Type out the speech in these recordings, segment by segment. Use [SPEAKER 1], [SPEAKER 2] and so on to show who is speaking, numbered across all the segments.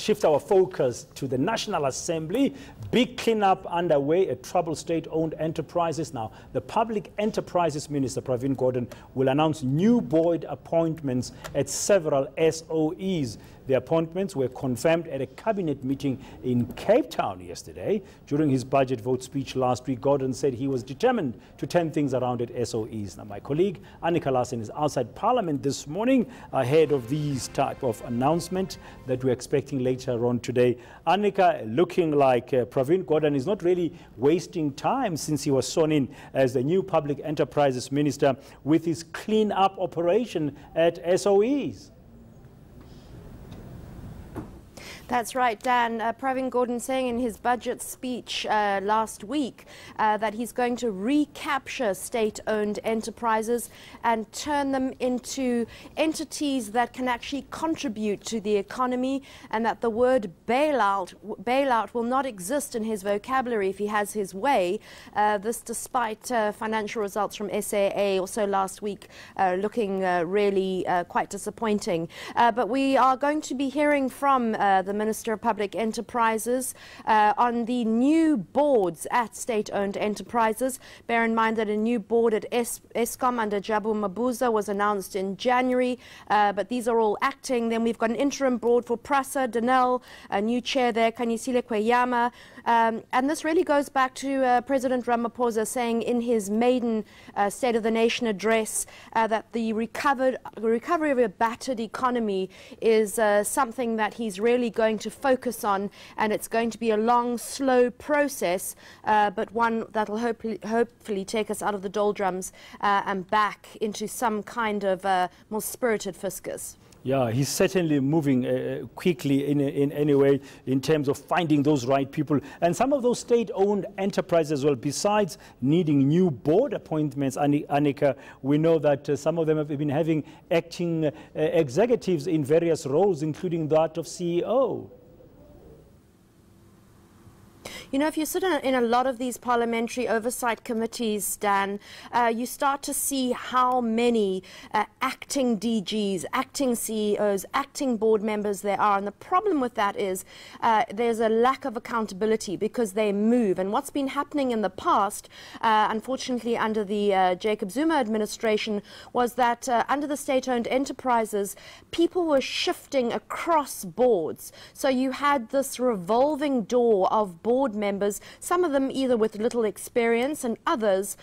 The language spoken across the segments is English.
[SPEAKER 1] shift our focus to the National Assembly. Big cleanup underway at troubled state-owned enterprises. Now, the Public Enterprises Minister, Pravin Gordhan, will announce new board appointments at several SOEs. The appointments were confirmed at a cabinet meeting in Cape Town yesterday. During his budget vote speech last week, Gordhan said he was determined to turn things around at SOEs. Now, my colleague Annika Larsen is outside Parliament this morning ahead of these type of announcement that we're expecting later on today. Annika, looking like Pravin Gordhan is not really wasting time since he was sworn in as the new Public Enterprises Minister with his clean-up operation at SOEs.
[SPEAKER 2] That's right, Dan. Pravin Gordhan saying in his budget speech last week that he's going to recapture state-owned enterprises and turn them into entities that can actually contribute to the economy, and that the word bailout will not exist in his vocabulary if he has his way. This despite financial results from SAA also last week looking really quite disappointing. But we are going to be hearing from the Minister of Public Enterprises on the new boards at state-owned enterprises. Bear in mind that a new board at Eskom under Jabu Mabuza was announced in January, but these are all acting. Then we've got an interim board for Prasa, Denel, a new chair there, Kanyisile Kweyama. And this really goes back to President Ramaphosa saying in his maiden State of the Nation address that the recovery of a battered economy is something that he's really going to focus on, and it's going to be a long, slow process, but one that will hopefully take us out of the doldrums and back into some kind of more spirited fiscus.
[SPEAKER 1] Yeah, he's certainly moving quickly in any way in terms of finding those right people. And some of those state-owned enterprises as well, besides needing new board appointments, Annika, we know that some of them have been having acting executives in various roles, including that of CEO.
[SPEAKER 2] You know, if you sit in a lot of these parliamentary oversight committees, Dan, you start to see how many acting DGs, acting CEOs, acting board members there are. And the problem with that is there's a lack of accountability because they move. And what's been happening in the past, unfortunately under the Jacob Zuma administration, was that under the state-owned enterprises, people were shifting across boards. So you had this revolving door of board members, some of them either with little experience and others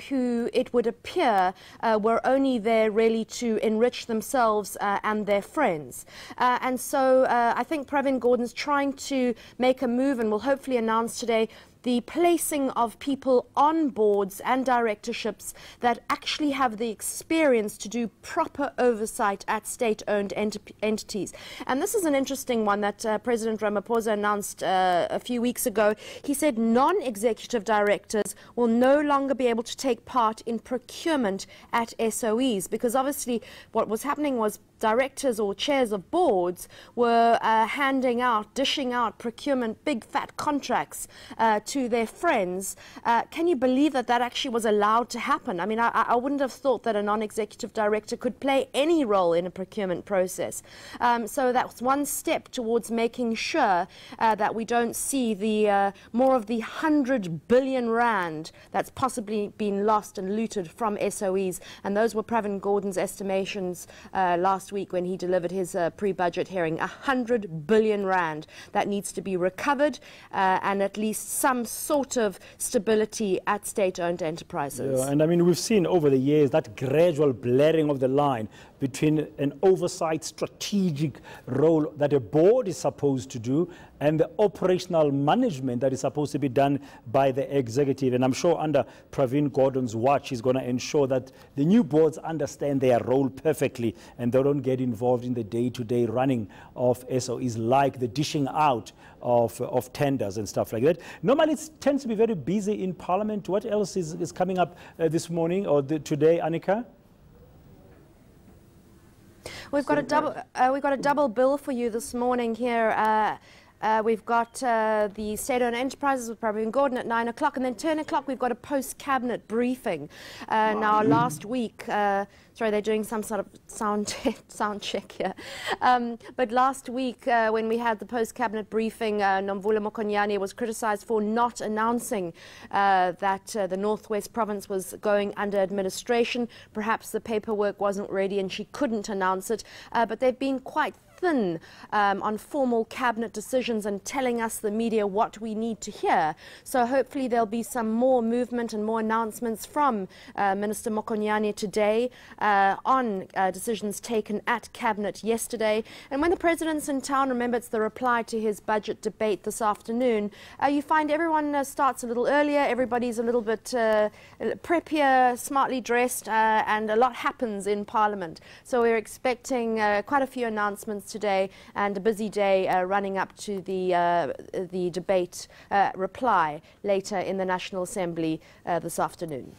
[SPEAKER 2] who it would appear were only there really to enrich themselves and their friends. And so I think Pravin Gordhan's trying to make a move and will hopefully announce today the placing of people on boards and directorships that actually have the experience to do proper oversight at state-owned entities. And this is an interesting one that President Ramaphosa announced a few weeks ago. He said non-executive directors will no longer be able to take part in procurement at SOEs, because obviously what was happening was directors or chairs of boards were dishing out procurement, big fat contracts to their friends. Can you believe that that actually was allowed to happen? I mean, I wouldn't have thought that a non-executive director could play any role in a procurement process. So that's one step towards making sure that we don't see the more of the 100 billion rand that's possibly been lost and looted from SOEs. And those were Pravin Gordhan's estimations last week when he delivered his pre-budget hearing. 100 billion rand that needs to be recovered and at least some sort of stability at state-owned enterprises.
[SPEAKER 1] Yeah, and I mean, we've seen over the years that gradual blurring of the line between an oversight strategic role that a board is supposed to do and the operational management that is supposed to be done by the executive. And I'm sure under Pravin Gordhan's watch, he's going to ensure that the new boards understand their role perfectly and they don't get involved in the day-to-day running of SOEs, like the dishing out of tenders and stuff like that. Normally, it tends to be very busy in Parliament. What else is coming up this morning or today, Annika?
[SPEAKER 2] We've got a double bill for you this morning here. We've got the state-owned enterprises with Pravin Gordhan at 9 o'clock, and then 10 o'clock we've got a post-cabinet briefing. Now, last week, Sorry, they're doing some sort of sound check here. But last week, when we had the post-cabinet briefing, Nomvula Mokonyane was criticised for not announcing that the Northwest Province was going under administration. Perhaps the paperwork wasn't ready and she couldn't announce it. But they've been quite thin on formal cabinet decisions and telling us, the media, what we need to hear. So hopefully there'll be some more movement and more announcements from Minister Mokonyane today on decisions taken at cabinet yesterday. And when the president's in town, remember it's the reply to his budget debate this afternoon, you find everyone starts a little earlier, everybody's a little bit preppier, smartly dressed, and a lot happens in Parliament. So we're expecting quite a few announcements today and a busy day running up to the debate reply later in the National Assembly this afternoon.